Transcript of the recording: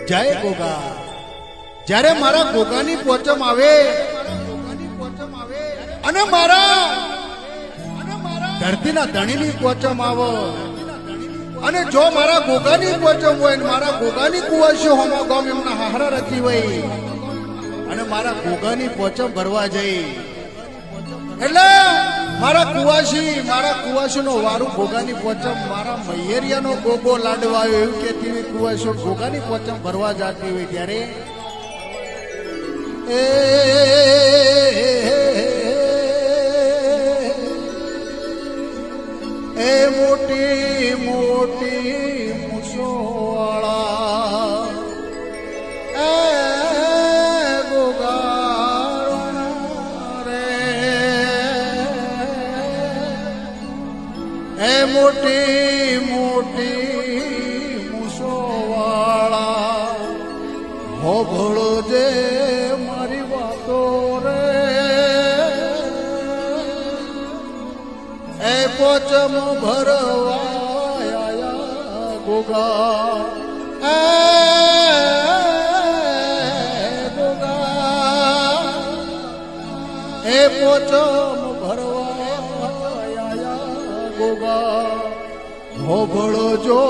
જય ગોગા. જ્યારે મારા ગોગાની પોચમ આવે અને મારા ધરતીના ધણીની પોચમ આવો અને જો મારા ગોગાની પોચમ હોય ને મારા ગોગાની કુવાસીઓ હોમો ગામ એમના હાહરા રચી હોય અને મારા ગોગાની પોચમ ભરવા જઈ એટલે મારા કુવાસીનો વારું ગોગાની પોચમ મારા મૈયરિયાનો ગોગો લાડવાયો એવું કહેતી હોય કુવાસીઓ ગોગાની પોચમ ભરવા જાતી હોય ત્યારે એ મોટી મોટી મૂછોવાળા એ ગોગાળો રે એ મોટી મોટી મૂછોવાળા હોભળો જે મારી વાતો રે એ પોચમ ભરવાયા ગોગા એ ગોગા એ પોચમ ભરવાયા ગોગા હોભળો જો